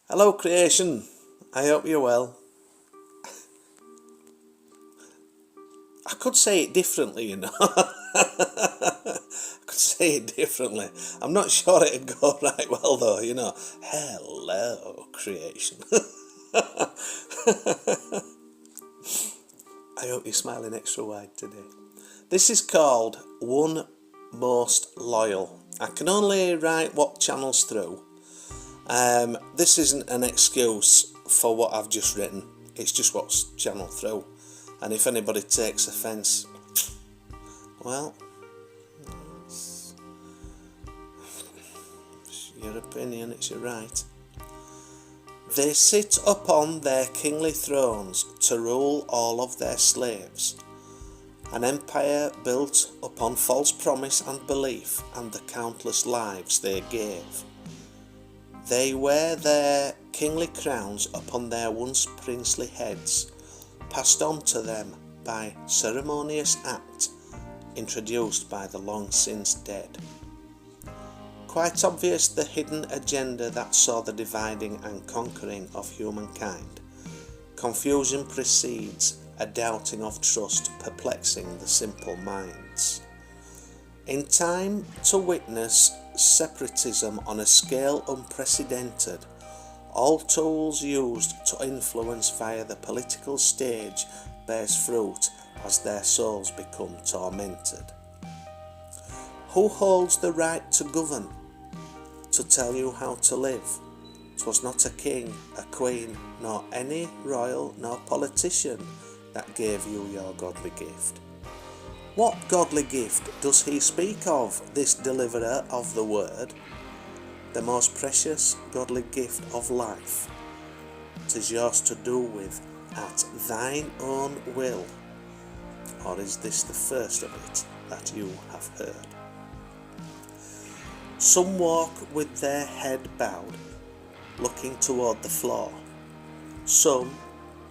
Hello creation, I hope you're well. I could say it differently, I could say it differently. I'm not sure it'd go right well though. Hello creation. I hope you're smiling extra wide today. This is called One Most Loyal. I can only write what channels through. This isn't an excuse for what I've just written. It's just what's channeled through. And if anybody takes offence, well, it's your opinion, it's your right. They sit upon their kingly thrones to rule all of their slaves. An empire built upon false promise and belief and the countless lives they gave. They wear their kingly crowns upon their once princely heads, passed on to them by ceremonious act, introduced by the long since dead. Quite obvious the hidden agenda that saw the dividing and conquering of humankind. Confusion precedes, a doubting of trust perplexing the simple minds. In time to witness separatism on a scale unprecedented, all tools used to influence via the political stage bears fruit as their souls become tormented. Who holds the right to govern, to tell you how to live? 'Twas not a king, a queen, nor any royal nor politician that gave you your godly gift. What godly gift does he speak of, this deliverer of the word? The most precious godly gift of life. 'Tis yours to do with at thine own will. Or is this the first of it that you have heard? Some walk with their head bowed, looking toward the floor. Some,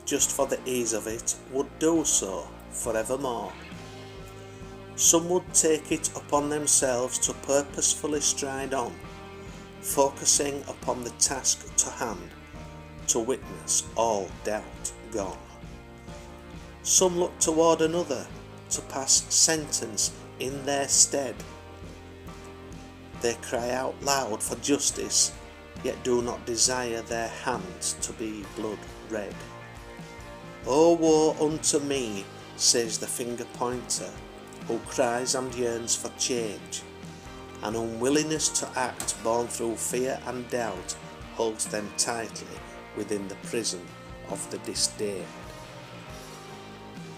just for the ease of it, would do so forevermore. Some would take it upon themselves to purposefully stride on, focusing upon the task to hand, to witness all doubt gone. Some look toward another to pass sentence in their stead. They cry out loud for justice, yet do not desire their hands to be blood red. O woe unto me, says the finger pointer, who cries and yearns for change. An unwillingness to act born through fear and doubt holds them tightly within the prison of the disdained.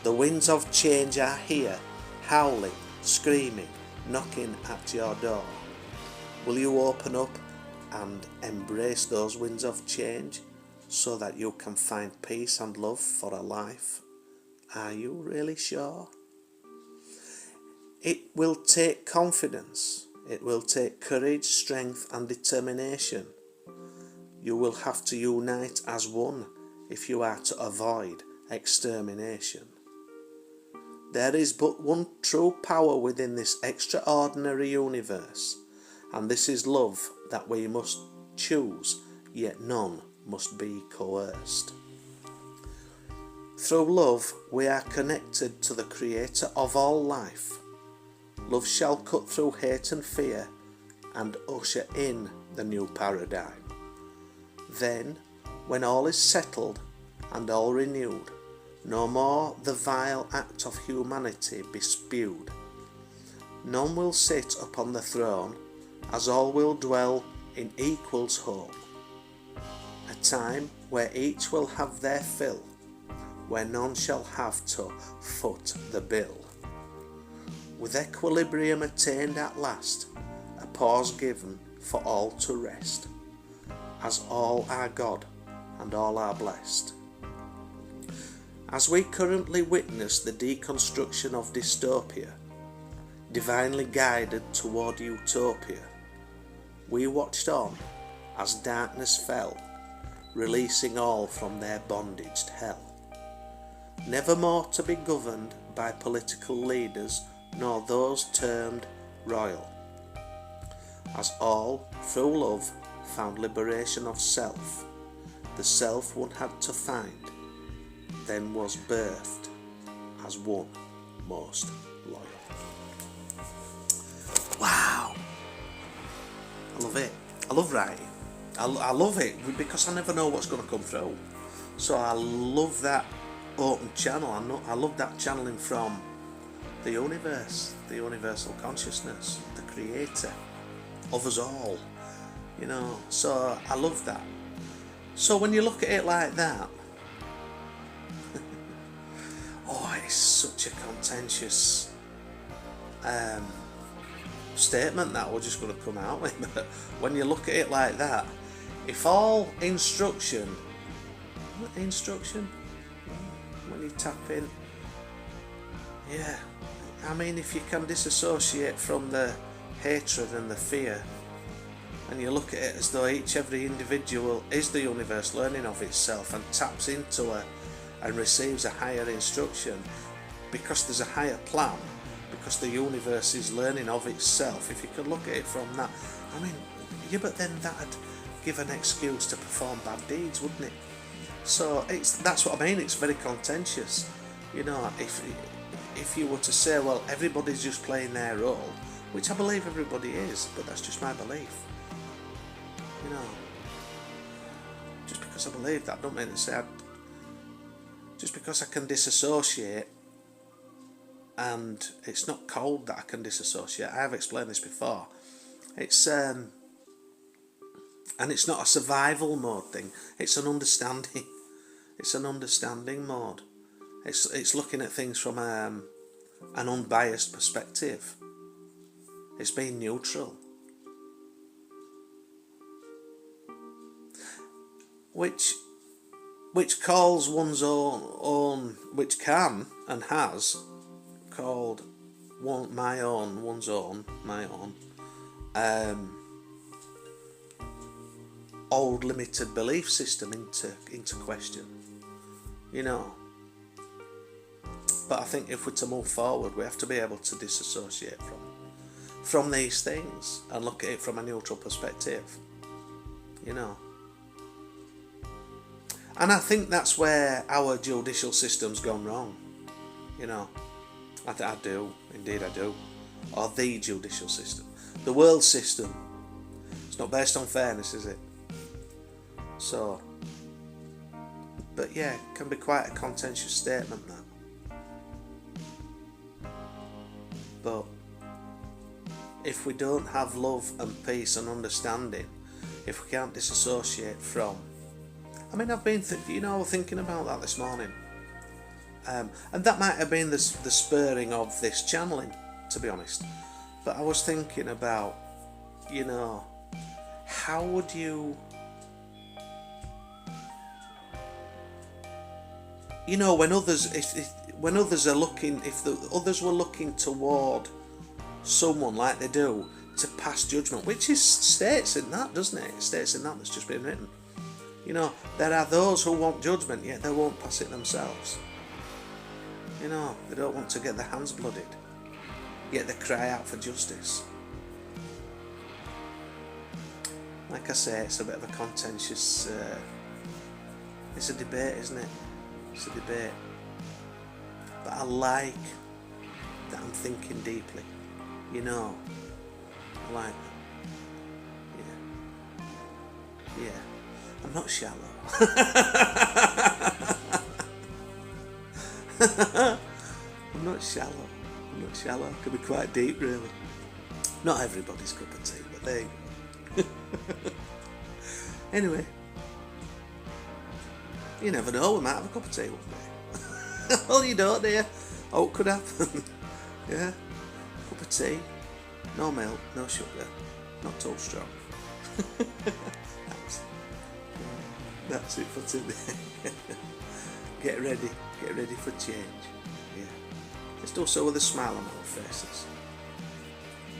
The winds of change are here, howling, screaming, knocking at your door. Will you open up and embrace those winds of change so that you can find peace and love for a life? Are you really sure? It will take confidence, it will take courage, strength and determination. You will have to unite as one if you are to avoid extermination. There is but one true power within this extraordinary universe, and this is love that we must choose, yet none must be coerced. Through love we are connected to the Creator of all life. Love shall cut through hate and fear and usher in the new paradigm. Then, when all is settled and all renewed, no more the vile act of humanity be spewed. None will sit upon the throne, as all will dwell in equal's home. A time where each will have their fill, where none shall have to foot the bill. With equilibrium attained at last, a pause given for all to rest, as all are God and all are blessed. As we currently witness the deconstruction of dystopia, divinely guided toward utopia, we watched on as darkness fell, releasing all from their bondaged hell. Never more to be governed by political leaders nor those termed royal, as all, through love, found liberation of self, the self one had to find, then was birthed as one most loyal. Wow. I love it. I love writing. I love it because I never know what's going to come through. So I love that open channel. I love that channeling from the universe, the universal consciousness, the creator of us all. You know, so I love that. So when you look at it like that, oh, it's such a contentious statement that we're just going to come out with. But when you look at it like that, if all instruction, when you tap in, yeah, I mean, if you can disassociate from the hatred and the fear, and you look at it as though every individual is the universe learning of itself and taps into it and receives a higher instruction because there's a higher plan, because the universe is learning of itself. If you could look at it from that, I mean, yeah, but then that'd give an excuse to perform bad deeds, wouldn't it? So that's what I mean. It's very contentious. You know, if you were to say, well, everybody's just playing their role, which I believe everybody is, but that's just my belief. You know, just because I believe that, don't mean to say just because I can disassociate, and it's not cold that I can disassociate. I have explained this before. It's and it's not a survival mode thing. It's an understanding. It's an understanding mode. It's looking at things from an unbiased perspective. It's being neutral. Which calls one's own, which can and has called my own, old limited belief system into question, you know. But I think if we're to move forward, we have to be able to disassociate from these things and look at it from a neutral perspective, you know. And I think that's where our judicial system's gone wrong, you know. I do, indeed I do. Or the judicial system. The world system. It's not based on fairness, is it? So, but yeah, it can be quite a contentious statement, that. But if we don't have love and peace and understanding, if we can't disassociate from, I mean, I've been thinking about that this morning, and that might have been the spurring of this channeling, to be honest. But I was thinking about, you know, how would you, you know, when others are looking, if the others were looking toward someone like they do to pass judgment, which is states in that, doesn't it? It states in that that's just been written. You know, there are those who want judgment, yet they won't pass it themselves. You know, they don't want to get their hands bloodied, yet they cry out for justice. Like I say, it's a bit of a contentious, it's a debate, isn't it? It's a debate. But I like that I'm thinking deeply, you know. I like that. Yeah. I'm not shallow. I'm not shallow. I can be quite deep, really. Not everybody's cup of tea, but there you go. Anyway, you never know, we might have a cup of tea one day. Well, you don't, do you? Oh, it could happen. Yeah, cup of tea, no milk, no sugar, not too strong. That's it for today. Get ready for change. Yeah. Let's do so with a smile on our faces.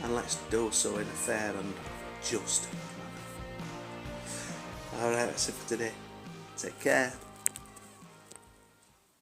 And let's do so in a fair and just manner. Alright, that's it for today. Take care.